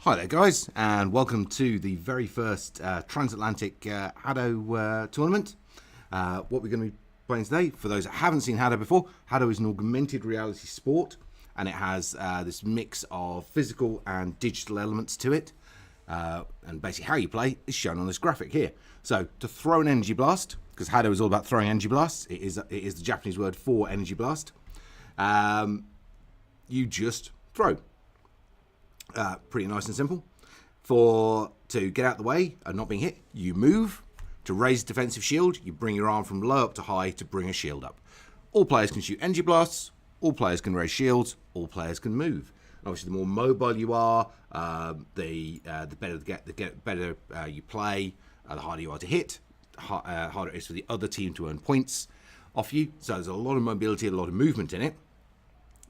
Hi there guys, and welcome to the very first transatlantic HADO tournament. What we're going to be playing today, for those that haven't seen HADO before, HADO is an augmented reality sport, and it has this mix of physical and digital elements to it. And basically how you play is shown on this graphic here. So to throw an energy blast, because HADO is all about throwing energy blasts, it is the Japanese word for energy blast, you just throw. Pretty nice and simple. To get out the way and not being hit, you move. To raise a defensive shield, you bring your arm from low up to high to bring a shield up. All players can shoot energy blasts, all players can raise shields, all players can move. Obviously, the more mobile you are, the better you play, the harder you are to hit, harder it is for the other team to earn points off you. So there's a lot of mobility, a lot of movement in it.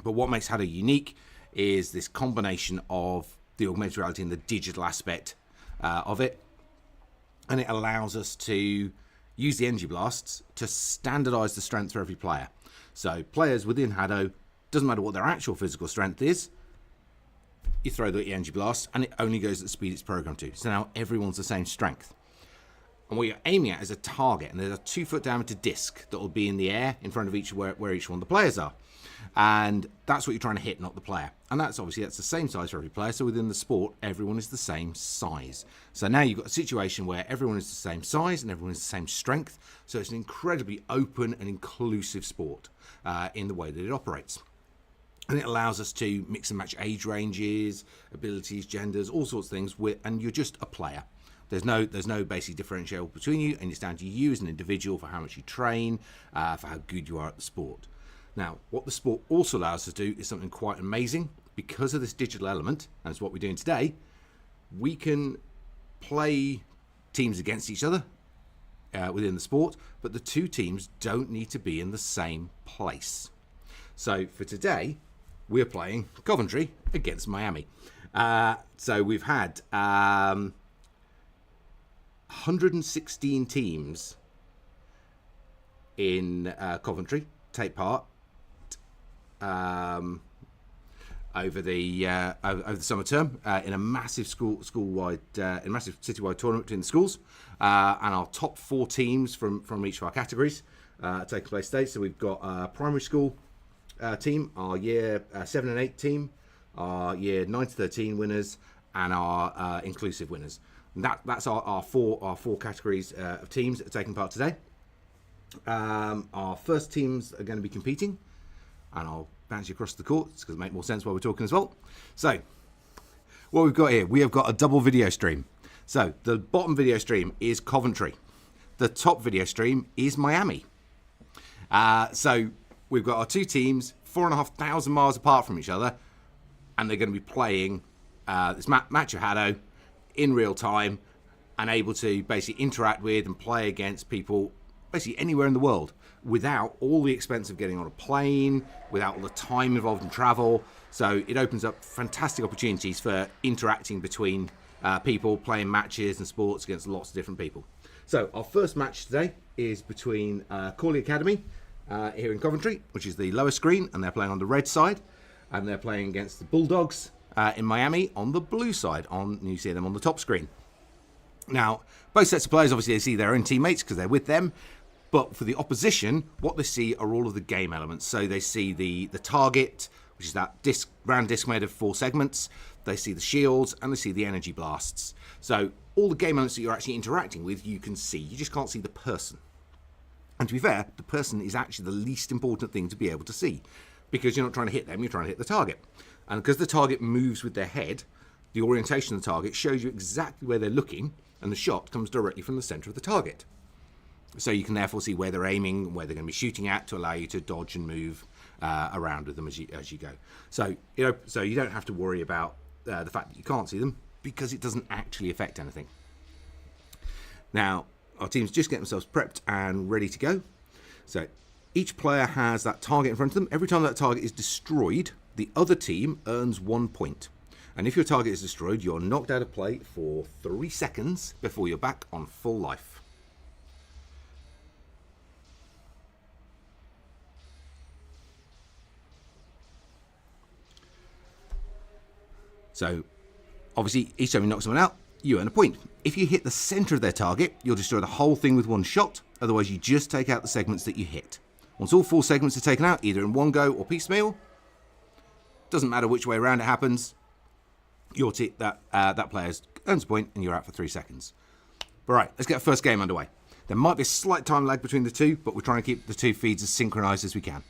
But what makes HADO unique is this combination of the augmented reality and the digital aspect of it. And it allows us to use the energy blasts to standardize the strength for every player. So players within HADO, doesn't matter what their actual physical strength is, you throw the energy blast and it only goes at the speed it's programmed to. So now everyone's the same strength. And what you're aiming at is a target, and there's a 2-foot diameter disc that will be in the air in front of where each one of the players are. And that's what you're trying to hit, not the player. And that's the same size for every player. So within the sport, everyone is the same size. So now you've got a situation where everyone is the same size and everyone is the same strength. So it's an incredibly open and inclusive sport in the way that it operates. And it allows us to mix and match age ranges, abilities, genders, all sorts of things. And you're just a player. There's no basic differential between you, and it's down to you as an individual for how much you train, for how good you are at the sport. Now, what the sport also allows us to do is something quite amazing. Because of this digital element, and it's what we're doing today, we can play teams against each other within the sport, but the two teams don't need to be in the same place. So for today, we're playing Coventry against Miami. So we've had 116 teams in Coventry take part over the summer term in a massive school-wide, in a massive citywide tournament between the schools, and our top 4 teams from each of our categories taking place today. So we've got our primary school team, our year 7 and 8 team, our year 9 to 13 winners, and our inclusive winners. And that's our four categories of teams that are taking part today. Our first teams are going to be competing, and I'll bounce you across the courts because it makes more sense while we're talking as well. So what we've got here, we have got a double video stream. So the bottom video stream is Coventry. The top video stream is Miami. So we've got our two teams 4,500 miles apart from each other, and they're going to be playing this match of HADO in real time, and able to basically interact with and play against people basically anywhere in the world without all the expense of getting on a plane, without all the time involved in travel. So it opens up fantastic opportunities for interacting between people, playing matches and sports against lots of different people. So our first match today is between Cawley Academy here in Coventry, which is the lower screen, and they're playing on the red side, and they're playing against the Bulldogs in Miami on the blue side. You see them on the top screen. Now, both sets of players, obviously, they see their own teammates because they're with them. But for the opposition, what they see are all of the game elements. So they see the target, which is that round disc made of 4 segments. They see the shields, and they see the energy blasts. So all the game elements that you're actually interacting with, you can see. You just can't see the person. And to be fair, the person is actually the least important thing to be able to see, because you're not trying to hit them, you're trying to hit the target. And because the target moves with their head, the orientation of the target shows you exactly where they're looking, and the shot comes directly from the center of the target. So you can therefore see where they're aiming, where they're going to be shooting at, to allow you to dodge and move around with them as you go. So you don't have to worry about the fact that you can't see them, because it doesn't actually affect anything. Now, our teams just get themselves prepped and ready to go. So each player has that target in front of them. Every time that target is destroyed, the other team earns 1 point. And if your target is destroyed, you're knocked out of play for 3 seconds before you're back on full life. So Obviously, each time you knock someone out, you earn a point. If you hit the centre of their target, you'll destroy the whole thing with one shot. Otherwise, you just take out the segments that you hit. Once all 4 segments are taken out, either in one go or piecemeal, doesn't matter which way around it happens, that player earns a point and you're out for 3 seconds. All right, let's get our first game underway. There might be a slight time lag between the two, but we're trying to keep the 2 feeds as synchronised as we can.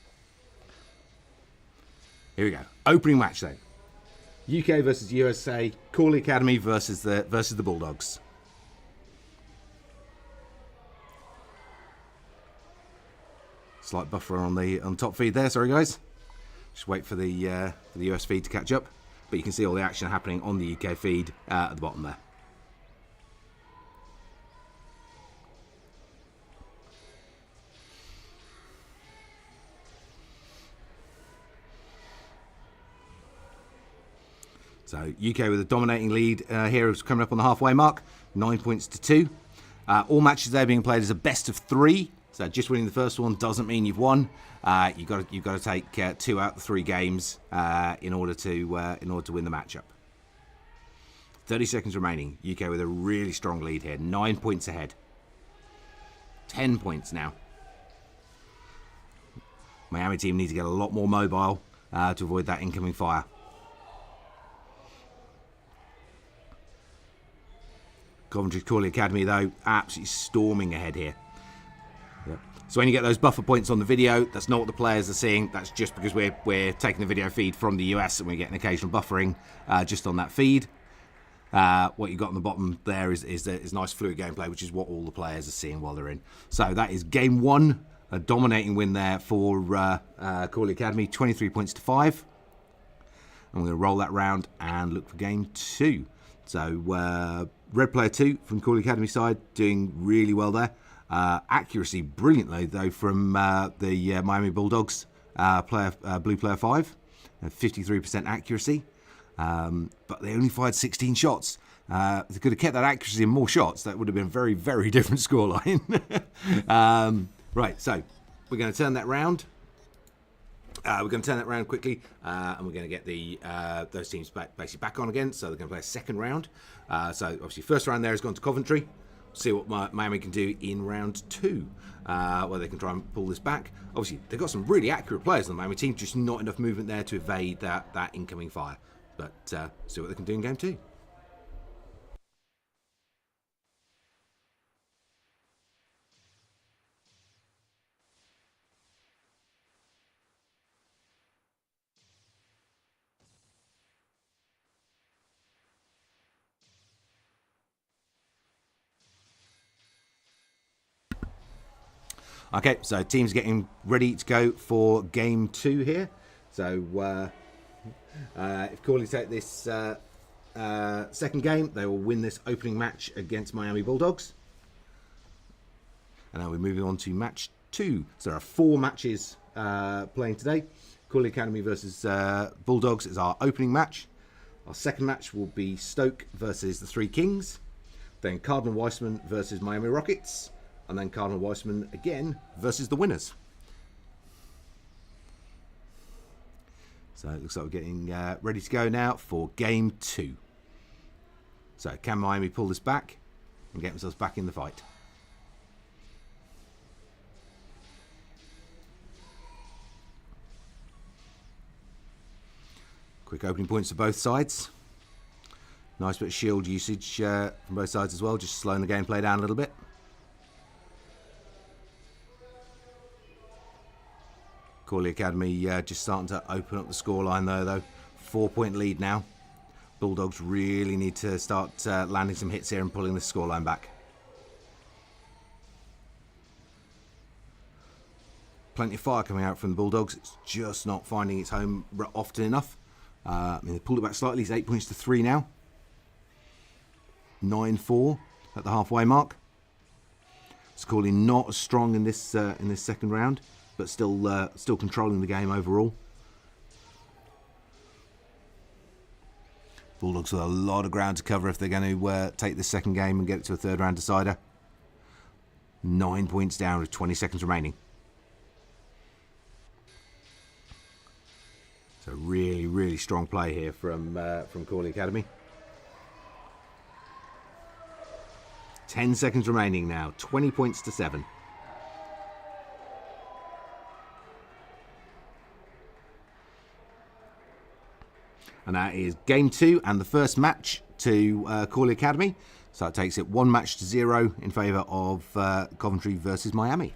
Here we go. Opening match then. UK versus USA, Crawley Academy versus the Bulldogs. Slight buffer on the top feed there. Sorry guys. Just wait for the US feed to catch up. But you can see all the action happening on the UK feed at the bottom there. So UK with a dominating lead here, is coming up on the halfway mark, 9 points to 2. All matches there being played as a best of 3. So just winning the first one doesn't mean you've won. You've got to take 2 out of the 3 games in order to win the matchup. 30 seconds remaining. UK with a really strong lead here, 9 points ahead. 10 points now. Miami team need to get a lot more mobile to avoid that incoming fire. Coventry School Academy, though, absolutely storming ahead here. Yep. So when you get those buffer points on the video, that's not what the players are seeing. That's just because we're taking the video feed from the US and we're getting occasional buffering just on that feed. What you've got on the bottom there is nice fluid gameplay, which is what all the players are seeing while they're in. So that is game 1, a dominating win there for Crawley Academy, 23 points to 5. I'm going to roll that round and look for game 2. So red player 2 from Crawley Academy side doing really well there. Accuracy brilliantly though from the Miami Bulldogs blue player 5, 53% accuracy. But they only fired 16 shots. If they could have kept that accuracy and more shots, that would have been a very, very different scoreline. Right, so we're going to turn that round. We're going to turn that round quickly, and we're going to get those teams basically back on again. So they're going to play a second round. So obviously, first round there has gone to Coventry. See what Miami can do in round 2, where they can try and pull this back. Obviously, they've got some really accurate players on the Miami team, just not enough movement there to evade that incoming fire. But see what they can do in game 2. Okay, so teams getting ready to go for game 2 here. So if Crawley take this second game, they will win this opening match against Miami Bulldogs. And now we're moving on to match 2. So there are 4 matches playing today. Crawley Academy versus Bulldogs is our opening match. Our second match will be Stoke versus the 3 Kings. Then Cardinal Weissman versus Miami Rockets. And then Cardinal Weissman again versus the winners. So it looks like we're getting ready to go now for game 2. So can Miami pull this back and get themselves back in the fight? Quick opening points for both sides. Nice bit of shield usage from both sides as well, just slowing the gameplay down a little bit. Crawley Academy just starting to open up the scoreline though. 4-point lead now. Bulldogs really need to start landing some hits here and pulling the scoreline back. Plenty of fire coming out from the Bulldogs. It's just not finding its home often enough. I mean, they pulled it back slightly. It's 8 points to 3 now. 9-4 at the halfway mark. It's Crawley not as strong in this second round, but still controlling the game overall. Bulldogs with a lot of ground to cover if they're going to take this second game and get it to a third round decider. 9 points down with 20 seconds remaining. So really, really strong play here from Crawley Academy. 10 seconds remaining now. 20 points to 7. And that is game 2 and the first match to Cawley Academy. So it takes it 1-0 in favour of Coventry versus Miami.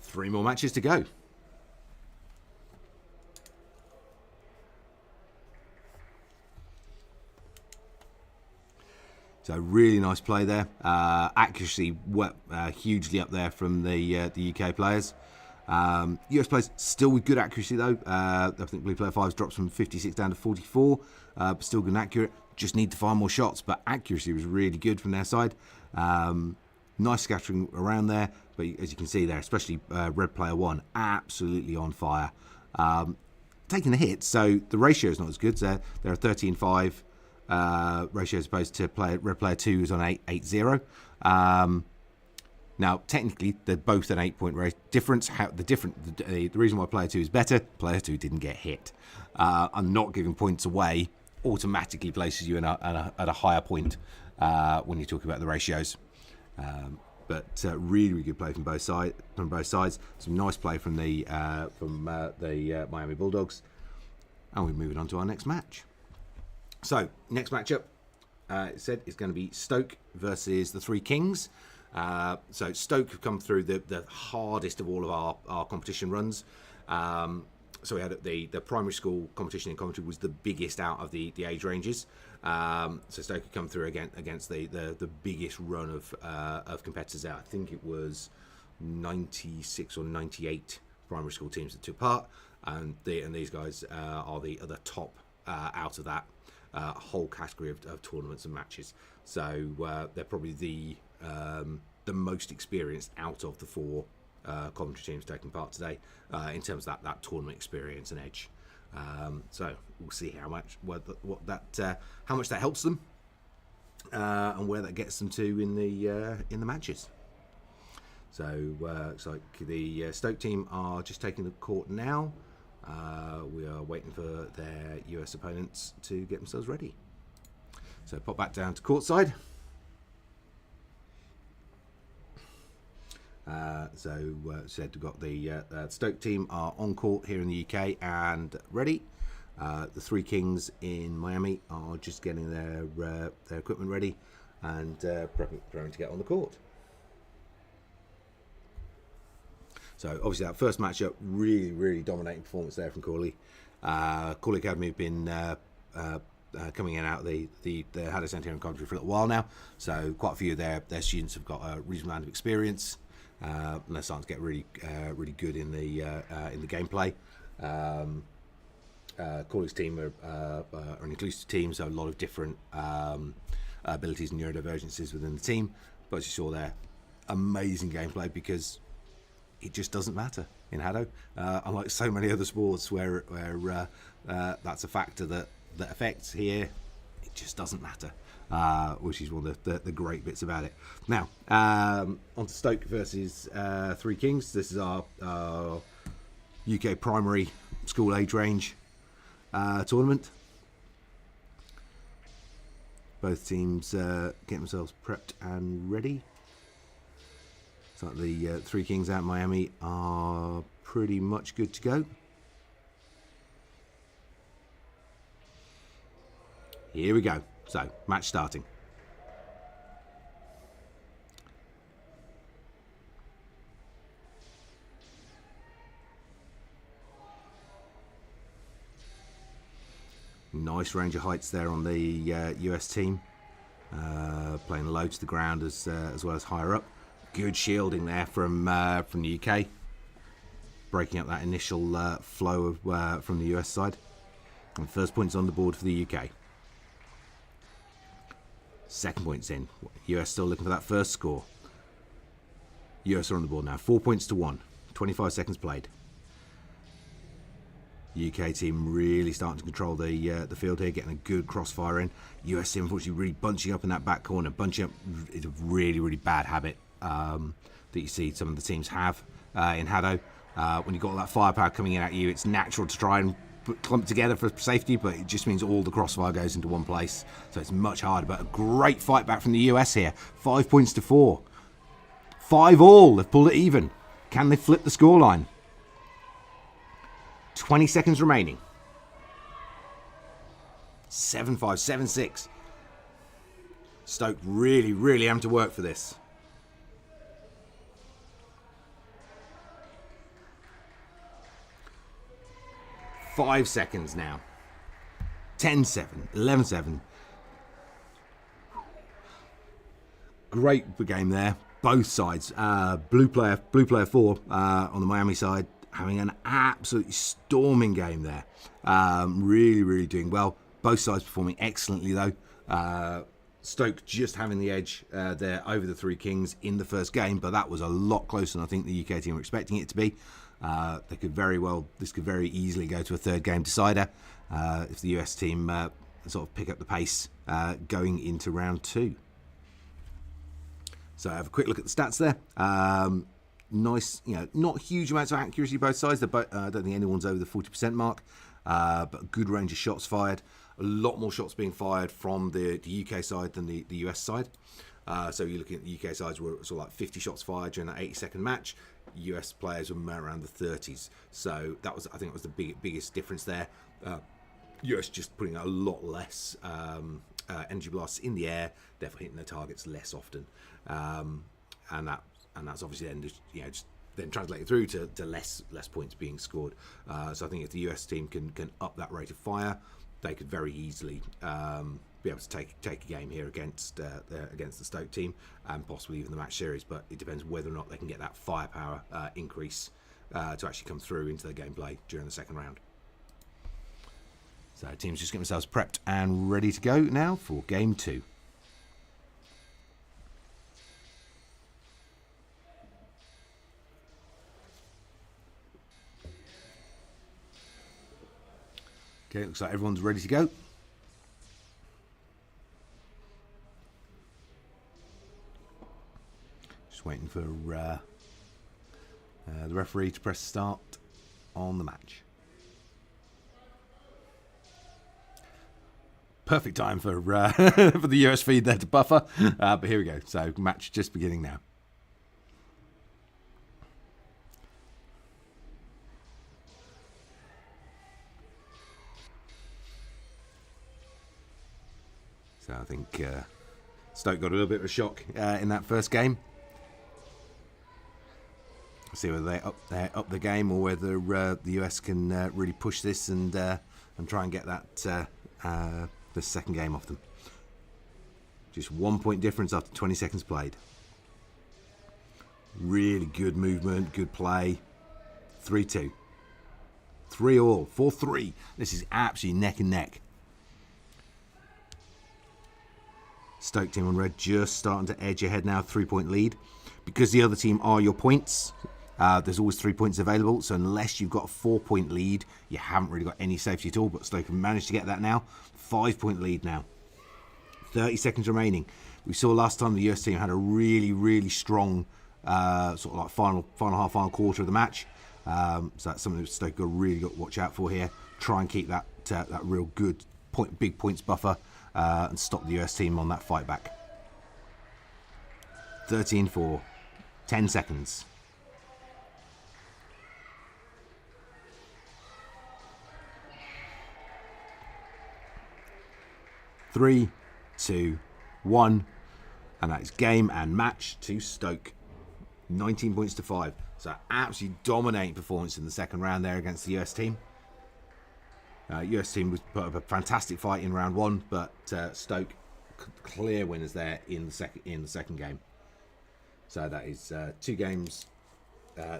3 more matches to go. So really nice play there. Accuracy hugely up there from the UK players. US players still with good accuracy though. I think Blue Player 5's dropped from 56 down to 44, but still good and accurate. Just need to find more shots, but accuracy was really good from their side. Nice scattering around there, but as you can see there, especially Red Player 1, absolutely on fire. Taking the hits, so the ratio is not as good. So they're a 13-5 ratio as opposed to Red Player 2 who's on 8-0. Now, technically, they're both an 8-point difference. The reason why Player 2 is better, Player 2 didn't get hit. And not giving points away automatically places you at a higher point when you talk about the ratios. But really, really good play from both sides. Some nice play from the Miami Bulldogs. And we're moving on to our next match. So, next matchup, it said, is going to be Stoke versus the Three Kings. So Stoke have come through the hardest of all of our competition runs. So we had the primary school competition in Coventry was the biggest out of the age ranges. So Stoke had come through against the biggest run of competitors out. I think it was 96 or 98 primary school teams that took part, and these guys are the other top out of that whole category of tournaments and matches. So they're probably the most experienced out of the 4 Coventry teams taking part today in terms of that tournament experience and edge. So we'll see how much that helps them and where that gets them to in the matches. So looks like the Stoke team are just taking the court now. We are waiting for their US opponents to get themselves ready. So pop back down to courtside. Said we've got the Stoke team are on court here in the UK and ready. The Three Kings in Miami are just getting their equipment ready and preparing to get on the court. So obviously that first matchup, really, really dominating performance there from Cawley. Cawley Academy have been coming in and out of the HADO Centre here in Coventry for a little while now. So quite a few of their students have got a reasonable amount of experience. And they're starting to get really good in the gameplay. Cawley's team are an inclusive team, so a lot of different abilities and neurodivergences within the team. But as you saw there, amazing gameplay because it just doesn't matter in HADO. Unlike so many other sports where that's a factor that affects, here it just doesn't matter. Which is one of the great bits about it. Now, on to Stoke versus Three Kings. This is our UK primary school age range tournament. Both teams get themselves prepped and ready. So the Three Kings out in Miami are pretty much good to go. Here we go. So, match starting. Nice range of heights there on the US team. Playing low to the ground as well as higher up. Good shielding there from the UK. Breaking up that initial flow of, from the US side. And first point's on the board for the UK. Second point's in. US still looking for that first score. US are on the board now. 4 points to 1. 25 seconds played. UK team really starting to control the field here, getting a good crossfire in. US team unfortunately really bunching up in that back corner. Bunching up is a really, really bad habit that you see some of the teams have in HADO. When you've got all that firepower coming in at you, it's natural to try and clumped together for safety, but it just means all the crossfire goes into one place, so it's much harder. But a great fight back from the US here. 5 points to 4. 5-all. They've pulled it even. Can they flip the scoreline? 20 seconds remaining. 7-5, 7-6. Stoke really having to work for this. 5 seconds now. 10-7, 11-7. Great game there. Both sides. Blue player 4 on the Miami side having an absolutely storming game there. Really doing well. Both sides performing excellently though. Stoke just having the edge there over the Three Kings in the first game, but that was a lot closer than I think the UK team were expecting it to be. This could very easily go to a third game decider if the US team sort of pick up the pace going into round 2. So have a quick look at the stats there. Nice, not huge amounts of accuracy both sides. I don't think anyone's over the 40% mark, but a good range of shots fired. A lot more shots being fired from the UK side than the US side. So you're looking at the UK sides were sort of like 50 shots fired during that 80-second match. US players were around the 30s. So I think that was the biggest difference there. US just putting a lot less energy blasts in the air, therefore hitting their targets less often, and that's obviously then just then translating through to less points being scored. So I think if the US team can up that rate of fire, they could very easily be able to take a game here against the Stoke team and possibly even the match series. But it depends whether or not they can get that firepower increase to actually come through into their gameplay during the second round. So teams just get themselves prepped and ready to go now for game 2. Okay, looks like everyone's ready to go. Just waiting for the referee to press start on the match. Perfect time for for the US feed there to buffer, but here we go. So match just beginning now. So I think Stoke got a little bit of a shock in that first game. See whether they up the game or whether the US can really push this and try and get that the second game off them. Just 1 point difference after 20 seconds played. Really good movement, good play. 3-2. 3-all. 4-3. This is absolutely neck and neck. Stoke team on red just starting to edge ahead now, 3-point lead. Because the other team are your points, there's always 3 points available. So unless you've got a 4-point lead, you haven't really got any safety at all. But Stoke have managed to get that now. 5-point lead now. 30 seconds remaining. We saw last time the US team had a really strong sort of like final quarter of the match. So that's something that Stoke really got to watch out for here. Try and keep that real good big points buffer and stop the US team on that fight back. 13-4. 10 seconds. 3, 2, 1, and that is game and match to Stoke. 19 points to 5. So absolutely dominating performance in the second round there against the US team. US team was put up a fantastic fight in round 1, but Stoke clear winners there in the second game. So that is 2 games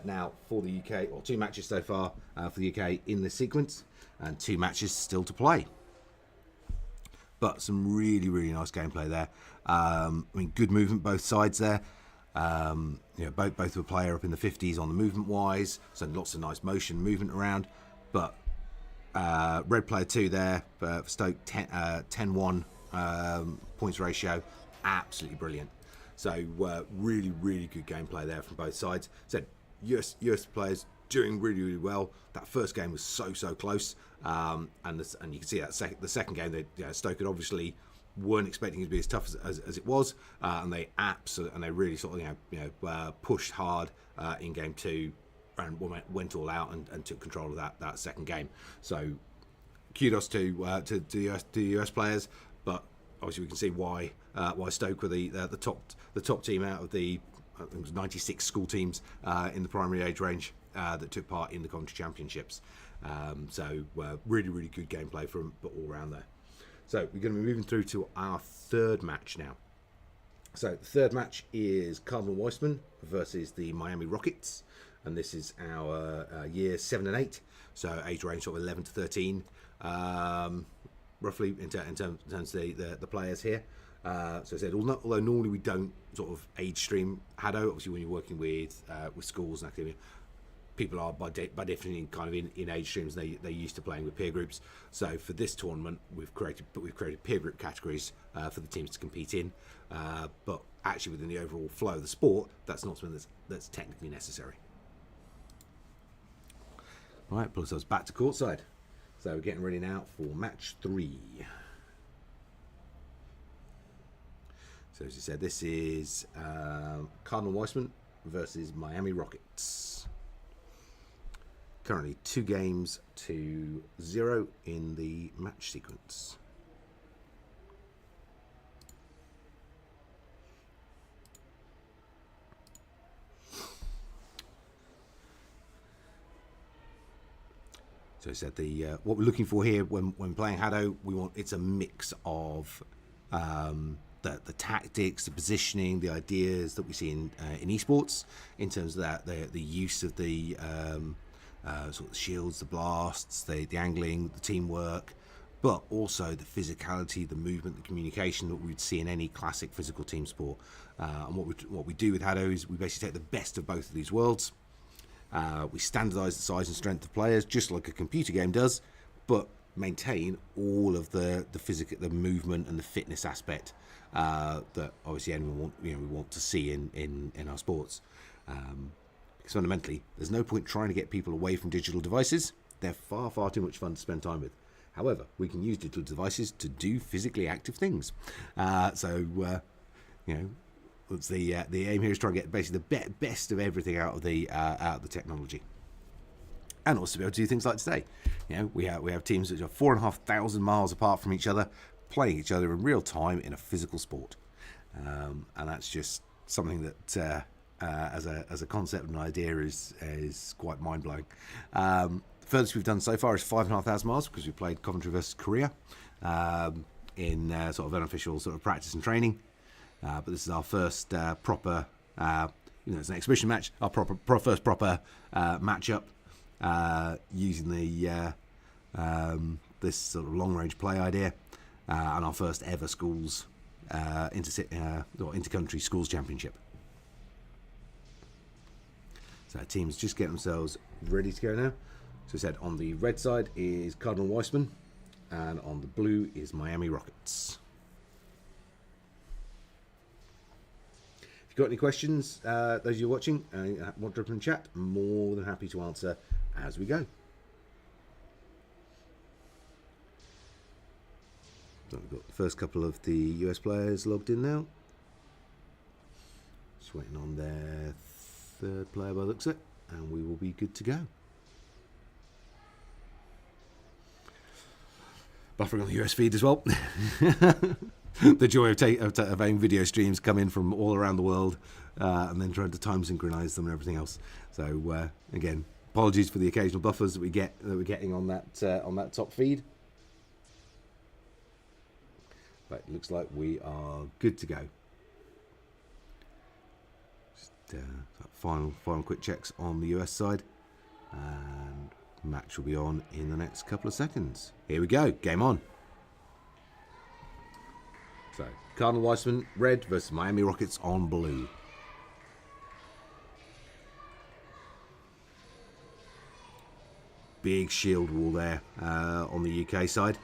now for the UK, or 2 matches so far for the UK in this sequence, and 2 matches still to play. But some really nice gameplay there. Good movement both sides there. Both of a player up in the 50s on the movement wise, so lots of nice movement around. But red player 2 there for Stoke, 10-1 points ratio, absolutely brilliant. So really good gameplay there from both sides. So US players doing really, really well. That first game was so close, and you can see that the second game, Stoke had obviously weren't expecting it to be as tough as it was, and they really sort of pushed hard in game 2 and went all out and took control of that second game. So kudos to the US players, but obviously we can see why Stoke were the top team out of the, I think it was 96 school teams in the primary age range that took part in the Coventry Championships. Really, really good gameplay from all around there. So we're going to be moving through to our third match now. So the third match is Cardinal Weissman versus the Miami Rockets, and this is our year 7 and 8, so age range sort of 11 to 13, roughly in terms of the players here. So I said, although normally we don't sort of age stream HADO, obviously when you're working with schools and activity, people are by definition kind of in age streams. They're used to playing with peer groups. So for this tournament, we've created peer group categories for the teams to compete in. But actually, within the overall flow of the sport, that's not something that's technically necessary. All right, pull ourselves back to courtside. So we're getting ready now for match 3. So as you said, this is Cardinal Weissman versus Miami Rockets. Currently 2 games to 0 in the match sequence. So I said what we're looking for here when playing HADO, it's a mix of the tactics, the positioning, the ideas that we see in esports, in terms of that the use of the sort of shields, the blasts, the angling, the teamwork, but also the physicality, the movement, the communication that we'd see in any classic physical team sport. And what we do with HADO is we basically take the best of both of these worlds. We standardise the size and strength of players just like a computer game does, but maintain all of the physical, the movement and the fitness aspect that obviously anyone we want to see in our sports. Because fundamentally, there's no point trying to get people away from digital devices. They're far too much fun to spend time with. However, we can use digital devices to do physically active things. It's the aim here is trying to get basically the best of everything out of the technology, and also be able to do things like today. We have teams that are 4,500 miles apart from each other, playing each other in real time in a physical sport, and that's just something that as a concept and idea is quite mind blowing. Furthest we've done so far is 5,500 miles because we played Coventry versus Korea in sort of unofficial sort of practice and training. But this is our first proper, it's an exhibition match, our first proper matchup using the this sort of long-range play idea, and our first ever schools inter-country schools championship. So teams just get themselves ready to go now. So I said on the red side is Cardinal Weissman, and on the blue is Miami Rockets. If you've got any questions, those of you watching, want to drop in the chat, more than happy to answer as we go. So we've got the first couple of the US players logged in now. Just waiting on their third player by the looks of it, and we will be good to go. Buffering on the US feed as well. The joy of having video streams come in from all around the world and then trying to time synchronize them and everything else. So again, apologies for the occasional buffers that we're getting on that top feed. But it looks like we are good to go. Just final quick checks on the US side, and match will be on in the next couple of seconds. Here we go, game on. So Cardinal Weissman red versus Miami Rockets on blue. Big shield wall there on the UK side,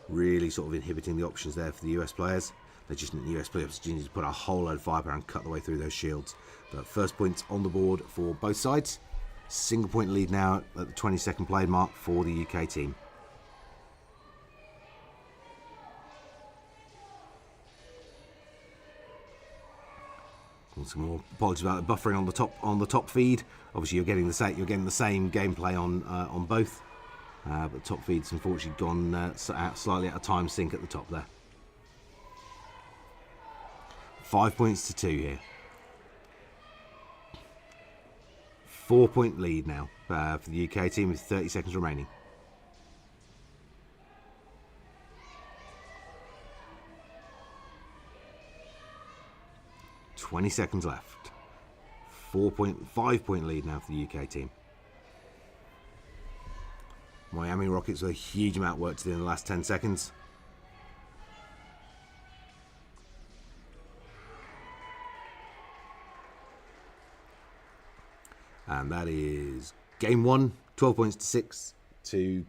really sort of inhibiting the options there for the US players. They just need the US players to put a whole load of firepower and cut the way through those shields. But first points on the board for both sides. Single point lead now at the 20-second play mark for the UK team. Some more apologies about the buffering on the top feed. Obviously, you're getting the same gameplay on both, but the top feed's unfortunately gone slightly out of time sync at the top there. 5 points to 2 here. 4-point lead now for the UK team with 30 seconds remaining. .20 seconds left. 5-point lead now for the UK team. Miami Rockets with a huge amount of work to do in the last 10 seconds. And that is game 1, 12 points to 6 to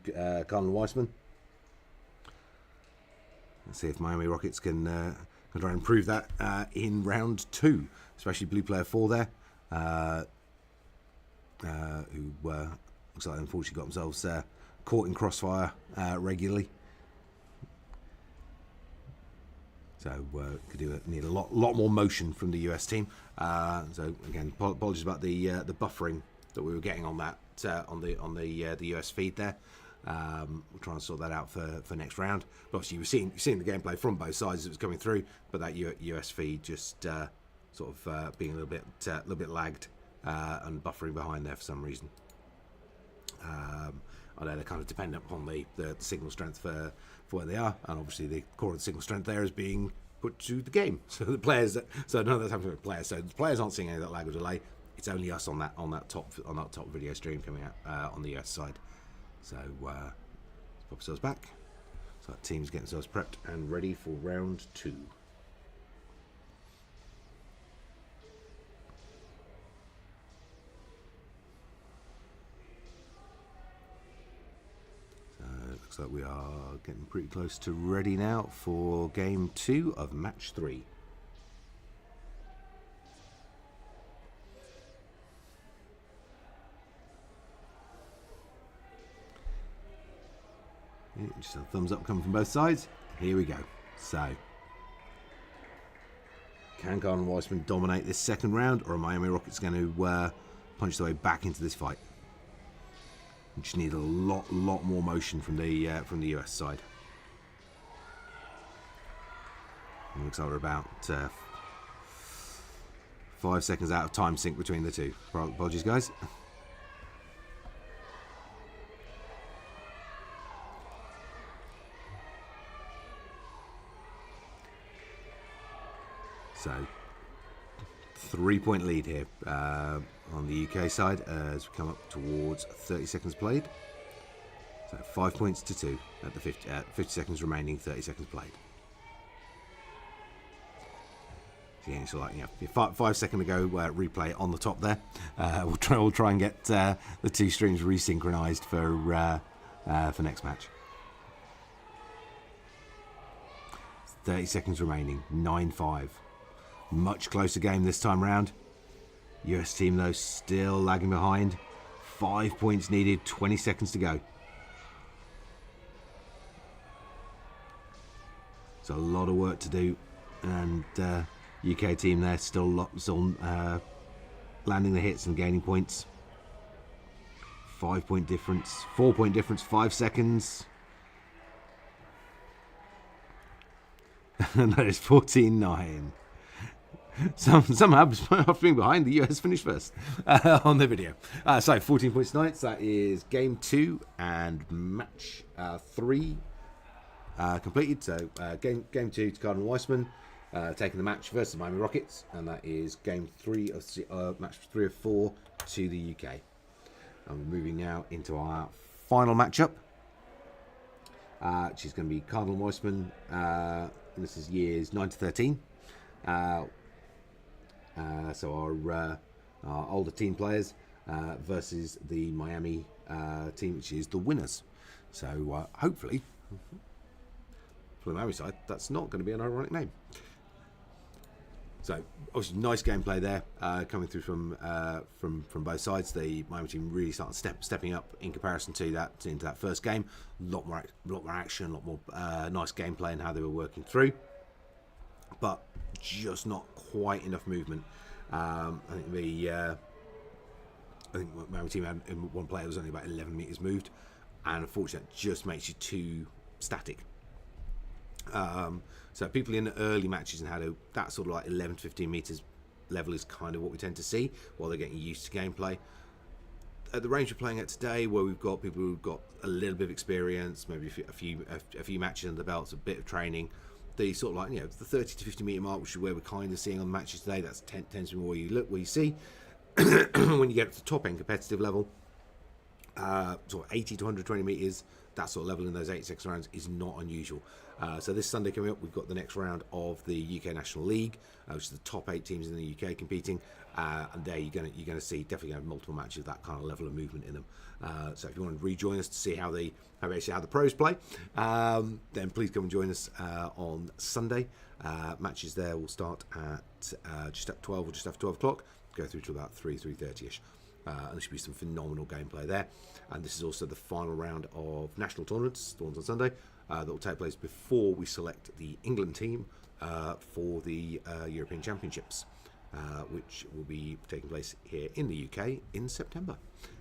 Cardinal Weissman. Let's see if Miami Rockets can try and improve that in round 2, especially blue player 4 there, who looks like they unfortunately got themselves caught in crossfire regularly. So need a lot more motion from the US team. So again, apologies about the buffering that we were getting on that on the US feed there. We'll try and sort that out for next round. But obviously, you were seeing the gameplay from both sides as it was coming through, but that US feed just sort of being a little bit lagged and buffering behind there for some reason. I know they're kind of dependent upon the signal strength for where they are, and obviously the core of the signal strength there is being put to the game. So the players, so none of that's happening with players. So the players aren't seeing any of that lag or delay. It's only us on that top video stream coming out on the US side. So let's pop ourselves back. So that team's getting themselves prepped and ready for round 2. Looks like we are getting pretty close to ready now for game 2 of match 3. Yeah, just a thumbs up coming from both sides. Here we go. So, can Cardinal Weissman dominate this second round, or are Miami Rockets going to punch their way back into this fight? We just need a lot more motion from the US side. It looks like we're about 5 seconds out of time sync between the two. Apologies, guys. So, 3-point lead here on the UK side as we come up towards 30 seconds played. So 5 points to 2 at the 50 seconds remaining, 30 seconds played. So yeah, so like, you know, 5 seconds ago, replay on the top there. We'll try and get the two streams resynchronized for next match. 30 seconds remaining, 9-5. Much closer game this time round. US team though still lagging behind. 5 points needed, 20 seconds to go. It's a lot of work to do, and UK team there still landing the hits and gaining points. 5 point difference, 4 point difference, 5 seconds. And that is 14-9. Somehow, after being behind, the US finished first on the video. So 14 points tonight. So that is game 2 and match 3 completed. So game 2 to Cardinal Weissman taking the match versus Miami Rockets, and that is game 3 of match 3 of 4 to the UK. And we're moving now into our final matchup, which is going to be Cardinal Weissman. This is years 9 to 13. So our older team players versus the Miami team, which is the winners. So hopefully, for the Miami side, that's not going to be an ironic name. So obviously nice gameplay there coming through from both sides. The Miami team really started stepping up in comparison to that first game. A lot more action, a lot more nice gameplay and how they were working through, but just not quite enough movement. I think Miami team had one player was only about 11 meters moved, and unfortunately that just makes you too static. So people in the early matches and HADO, that sort of like 11 to 15 meters level is kind of what we tend to see while they're getting used to gameplay. At the range we're playing at today, where we've got people who've got a little bit of experience, maybe a few matches under the belts, a bit of training, the sort of like, you know, the 30 to 50 meter mark, which is where we're kind of seeing on the matches today. That's tends to be where you see. When you get up to the top end competitive level, sort of 80 to 120 meters, that sort of level in those 86 rounds is not unusual. So this Sunday coming up, we've got the next round of the UK National League, which is the top 8 teams in the UK competing, and there you're going to see definitely have multiple matches of that kind of level of movement in them. So if you want to rejoin us to see how the pros play, then please come and join us on Sunday. Matches there will start at just at 12 or just after 12 o'clock, go through to about 3:30ish. And there should be some phenomenal gameplay there. And this is also the final round of national tournaments, the ones on Sunday, that will take place before we select the England team for the European Championships, which will be taking place here in the UK in September.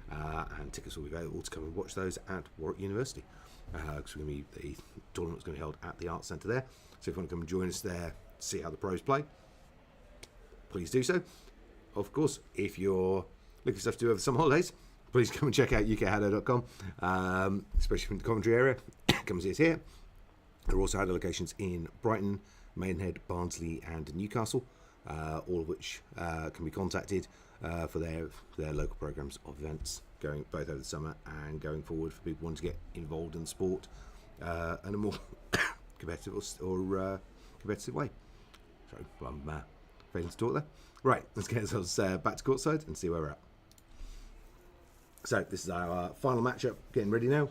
And tickets will be available to come and watch those at Warwick University, because the tournament's going to be held at the Arts Centre there. So if you want to come and join us there, see how the pros play, please do so. Of course, if you're looking for stuff to do over the summer holidays, please come and check out ukhado.com, especially from the Coventry area. Come and see us here. There are also HADO locations in Brighton, Maidenhead, Barnsley and Newcastle, all of which can be contacted for their local programmes of events going both over the summer and going forward for people wanting to get involved in sport in a more competitive or competitive way. So I'm failing to talk there. Right, let's get ourselves back to courtside and see where we're at. So this is our final matchup, getting ready now.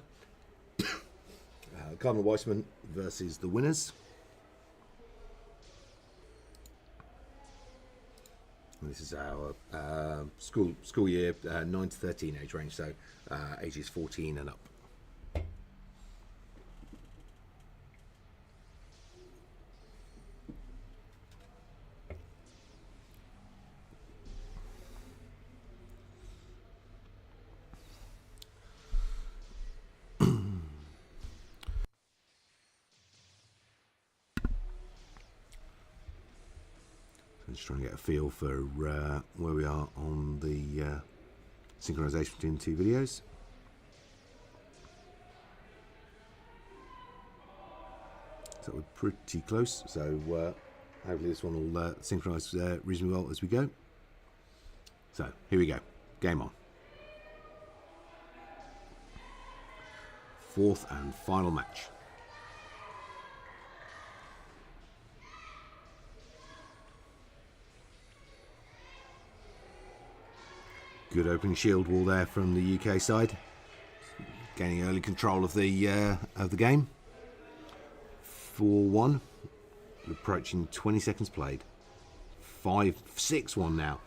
Cardinal Weissman versus the winners. And this is our school year 9 to 13 age range, so ages 14 and up. Just trying to get a feel for where we are on the synchronization between the two videos. So we're pretty close, so hopefully this one will synchronize reasonably well as we go. So here we go, game on. Fourth and final match. Good opening shield wall there from the UK side, gaining early control of the game. 4-1, approaching 20 seconds played. 5-6-1 now.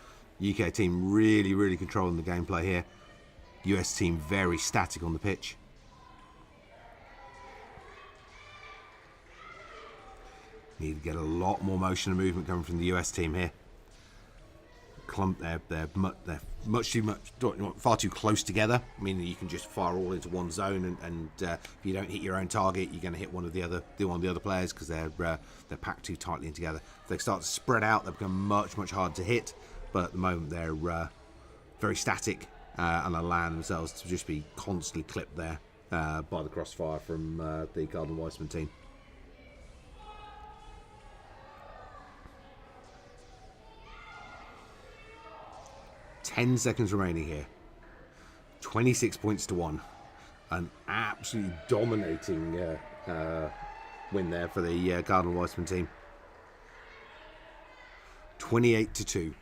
UK team really controlling the gameplay here. US team very static on the pitch. Need to get a lot more motion and movement coming from the US team here. They're far too close together, meaning you can just fire all into one zone, and if you don't hit your own target, you're going to hit one of the other players because they're packed too tightly in together. If they start to spread out, they become much harder to hit. But at the moment, they're very static and allow themselves to just be constantly clipped there by the crossfire from the Cardinal Weissman team. 10 seconds remaining here. 26 points to 1. An absolutely dominating win there for the Cardinal Weissman team. 28 to 2.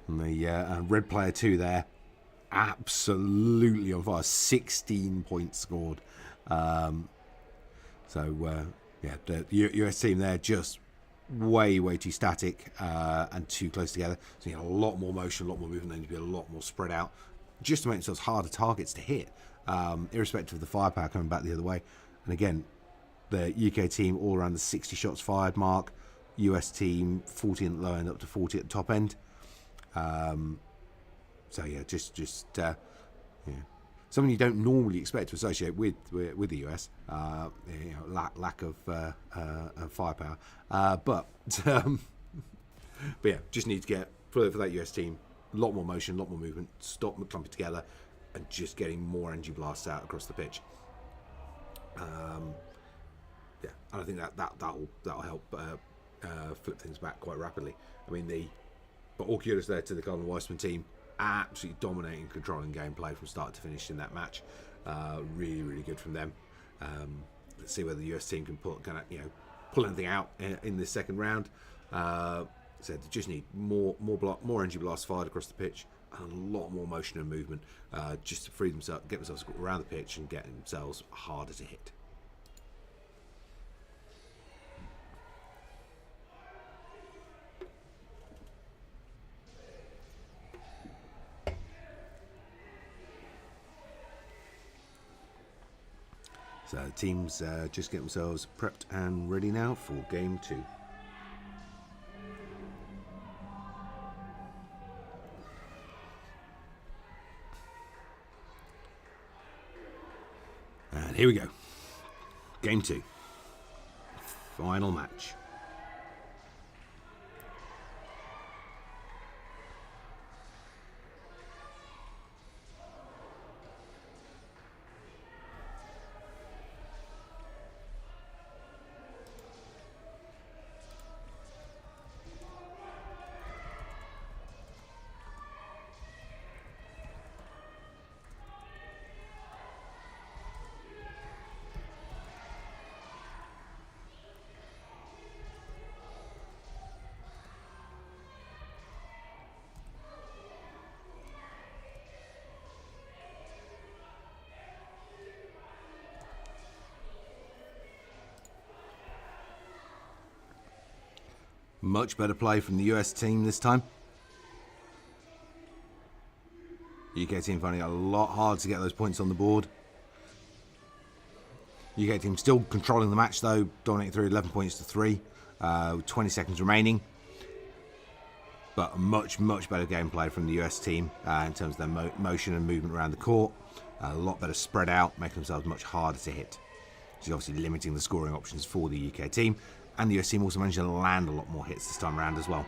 And the red player 2 there, absolutely on fire. 16 points scored. Yeah, the US team there just way too static and too close together. So you need a lot more motion, a lot more movement. They need to be a lot more spread out, just to make themselves harder targets to hit, irrespective of the firepower coming back the other way. And again, the UK team all around the 60 shots fired mark. US team 40 at the low end, up to 40 at the top end. So yeah, just yeah, something you don't normally expect to associate with the US. You know, lack of firepower, but yeah, just need to get for that US team a lot more motion, a lot more movement, stop clumping together, and just getting more energy blasts out across the pitch. Yeah, and I think that'll help flip things back quite rapidly. I mean, but all kudos there to the Cardinal Weissman team, absolutely dominating, controlling gameplay from start to finish in that match. Really good from them. Let's see whether the US team can pull anything out in this second round. So they just need more energy blasts fired across the pitch, and a lot more motion and movement, just to free themselves, get themselves around the pitch and get themselves harder to hit. So the teams just get themselves prepped and ready now for game 2. And here we go. Game 2. Final match. Much better play from the US team this time. UK team finding it a lot harder to get those points on the board. UK team still controlling the match though, dominating through 11 points to 3, with 20 seconds remaining. But much better gameplay from the US team in terms of their motion and movement around the court. A lot better spread out, making themselves much harder to hit. Which is obviously limiting the scoring options for the UK team. And the US team also managed to land a lot more hits this time around as well.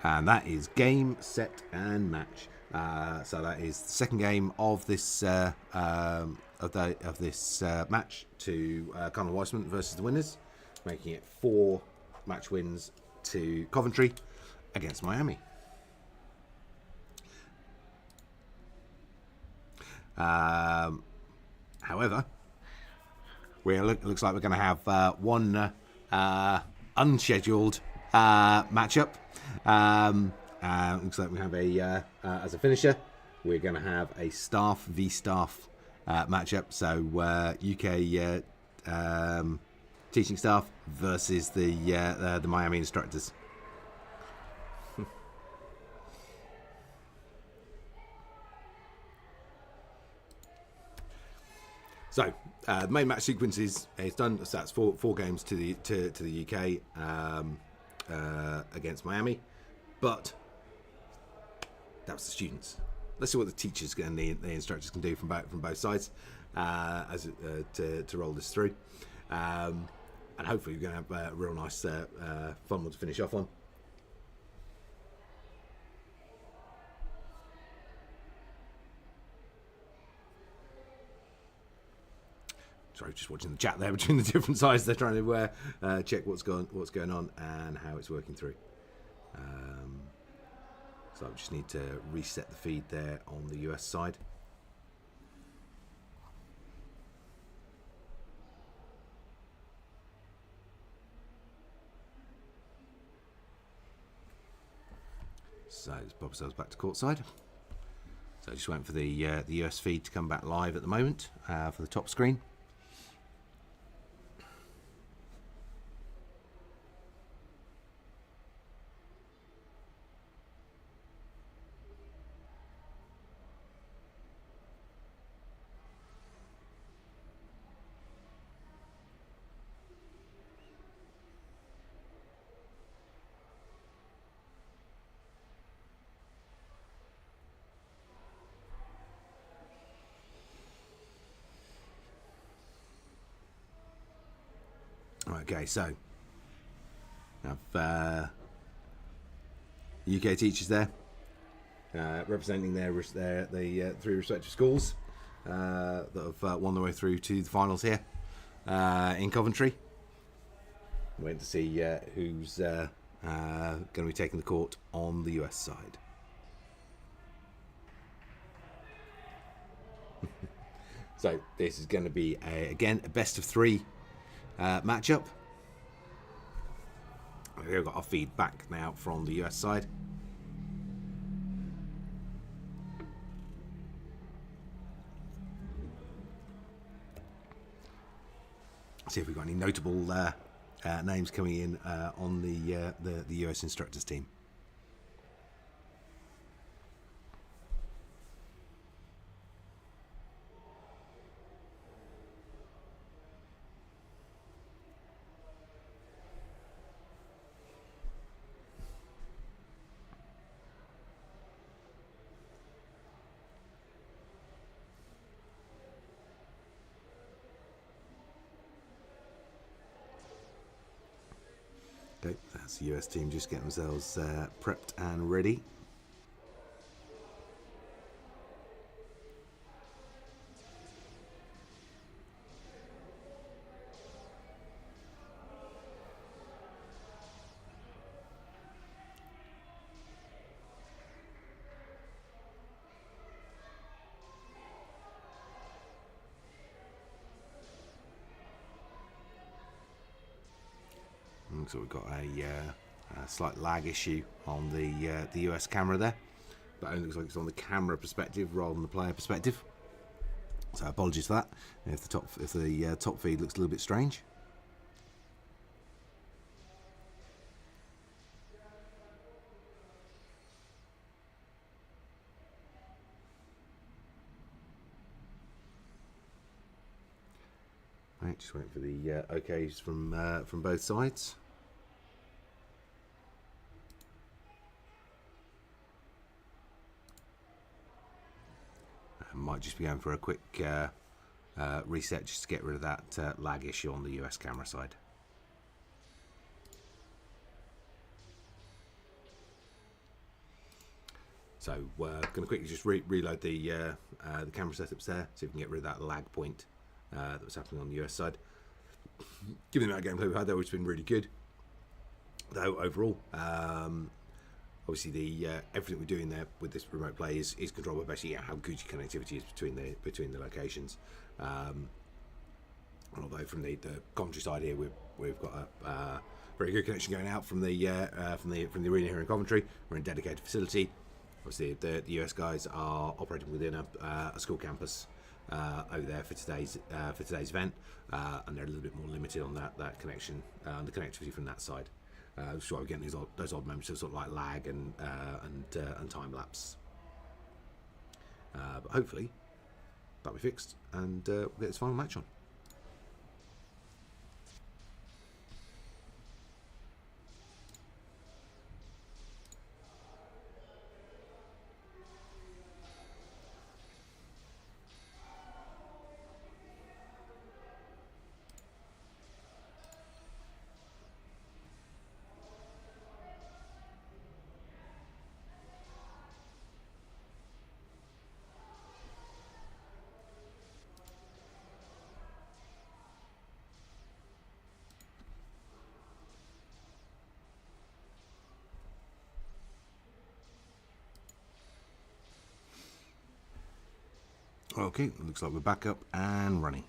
And that is game, set, and match. So that is the second game of this match to Cardinal Weissman versus the winners, making it 4 match wins to Coventry against Miami. However, looks like we're going to have one unscheduled matchup. Looks like we have as a finisher, we're going to have a staff v staff matchup. So UK teaching staff versus the Miami instructors. So the main match sequence is done. So that's four games to the UK against Miami, but that was the students. Let's see what the teachers and the instructors can do from both sides to roll this through, and hopefully we're going to have a real nice fun one to finish off on. Sorry, just watching the chat there between the different sides. They're trying to check what's going on and how it's working through. So I just need to reset the feed there on the US side. So let's pop ourselves back to courtside. So just waiting for the US feed to come back live at the moment for the top screen. Okay, so have UK teachers there representing the three respective schools that have won their way through to the finals here in Coventry. Waiting to see who's going to be taking the court on the US side. So this is going to be again a best of three matchup. We've got our feedback now from the US side. See if we've got any notable names coming in on the US instructors team. Okay, that's the US team just getting themselves prepped and ready. So we've got a slight lag issue on the US camera there, but it only looks like it's on the camera perspective rather than the player perspective. So apologies for that. If the top feed looks a little bit strange. Right, just waiting for the OKs from both sides. Might just be going for a quick reset just to get rid of that lag issue on the US camera side. So we're going to quickly just reload the camera setups there, see if we can get rid of that lag point that was happening on the US side. Given the amount of gameplay we've had though, it's been really good. Though overall, obviously the everything we're doing there with this remote play is controlled by basically how good your connectivity is between the locations. Although from the Coventry side here, we've got a very good connection going out from the arena here in Coventry. We're in a dedicated facility. Obviously, the US guys are operating within a school campus over there for today's event, and they're a little bit more limited on that connection, the connectivity from that side. Which is why we're getting those odd moments of sort of like lag and time lapse. But hopefully that'll be fixed, and we'll get this final match on. Okay, looks like we're back up and running.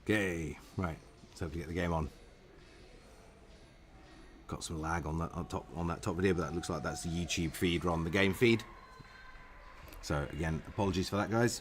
Okay, right, let's hope to get the game on. Got some lag on that top video, but that looks like that's the YouTube feed rather than the game feed. So again, apologies for that, guys.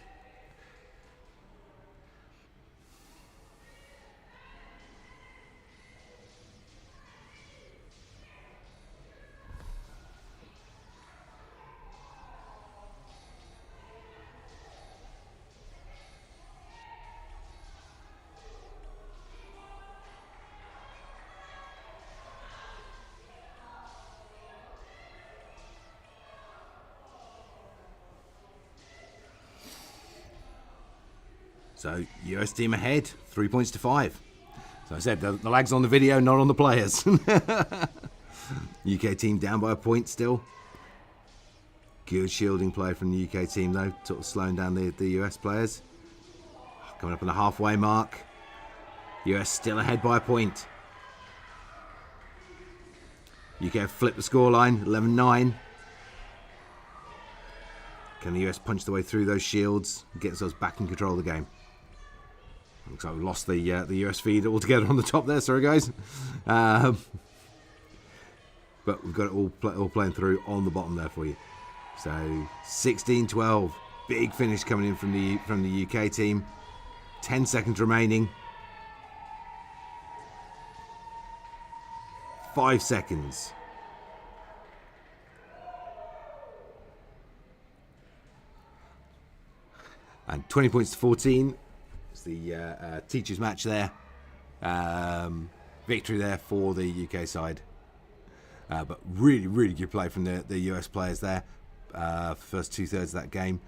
So US team ahead, 3 points to 5. So I said the lag's on the video, not on the players. UK team down by a point still. Good shielding play from the UK team though, sort of slowing down the US players. Coming up on the halfway mark. US still ahead by a point. UK have flipped the scoreline, 11-9. Can the US punch their way through those shields and get themselves back in control of the game? Looks like we lost the US feed altogether on the top there, sorry guys. But we've got it all playing through on the bottom there for you. So 16-12, big finish coming in from the UK team. 10 seconds remaining. 5 seconds. And 20 points to 14. It's the teachers match there. Victory there for the UK side. But really, really good play from the US players there. First 2/3 of that game.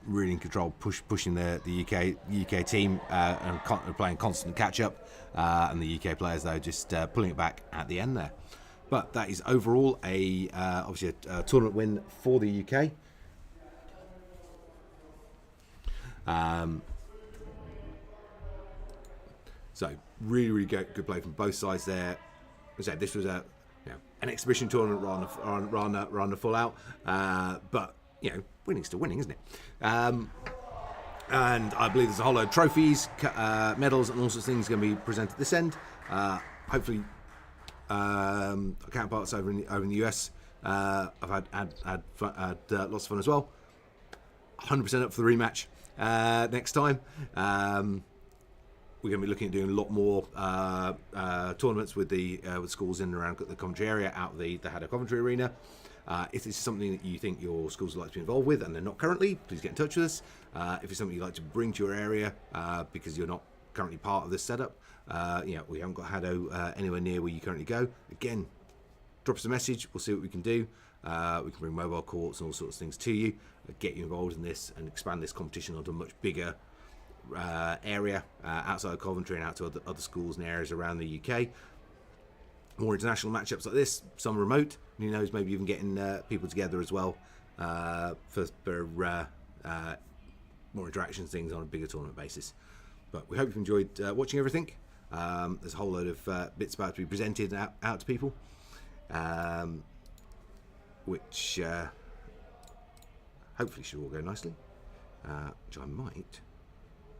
Really in control, pushing the UK team and playing constant catch up. And the UK players though just pulling it back at the end there. But that is overall obviously a tournament win for the UK. So really, really good play from both sides there. As I said, this was an exhibition tournament rather than a full out. But winning's still winning, isn't it? And I believe there's a whole load of trophies, medals, and all sorts of things going to be presented at this end. Hopefully, counterparts over in the US have had lots of fun as well. 100% up for the rematch next time. We're going to be looking at doing a lot more tournaments with schools in and around the Coventry area, out of the HADO Coventry arena. If this is something that you think your schools would like to be involved with and they're not currently, please get in touch with us. If it's something you'd like to bring to your area because you're not currently part of this setup, we haven't got HADO anywhere near where you currently go, again, drop us a message, we'll see what we can do. We can bring mobile courts and all sorts of things to you, get you involved in this and expand this competition onto a much bigger area outside of Coventry and out to other schools and areas around the UK. More international matchups like this, some remote, and who knows, maybe even getting people together as well for more interactions, things on a bigger tournament basis. But we hope you've enjoyed watching everything. There's a whole load of bits about to be presented out to people, which hopefully should all go nicely. Which I might,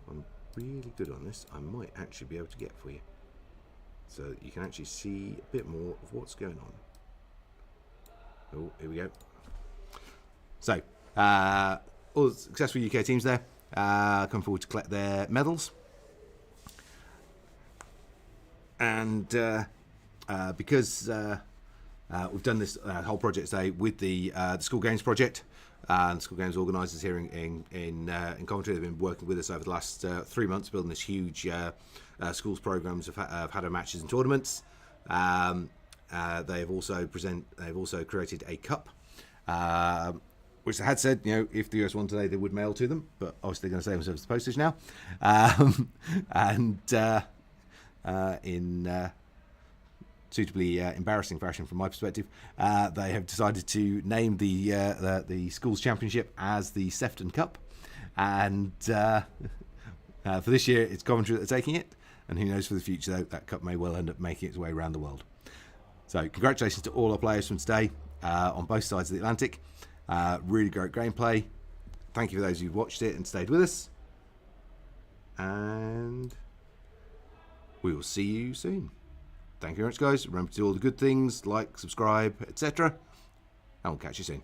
I'm really good on this, I might actually be able to get for you, so that you can actually see a bit more of what's going on. Oh, here we go. So, all the successful UK teams there come forward to collect their medals. And because we've done this whole project today with the School Games project, and School Games organisers here in Coventry, they've been working with us over the last 3 months, building this huge schools programs of HADO matches and tournaments. They've also created a cup, which they had said, if the US won today, they would mail to them, but obviously they're going to save themselves the postage now. In suitably embarrassing fashion from my perspective, they have decided to name the schools championship as the Sefton Cup, and for this year it's Coventry that are taking it, and who knows, for the future though, that cup may well end up making its way around the world. So congratulations to all our players from today on both sides of the Atlantic. Really great gameplay. Thank you for those who've watched it and stayed with us, and we will see you soon. Thank you very much, guys. Remember to do all the good things, like, subscribe, etc. And we'll catch you soon.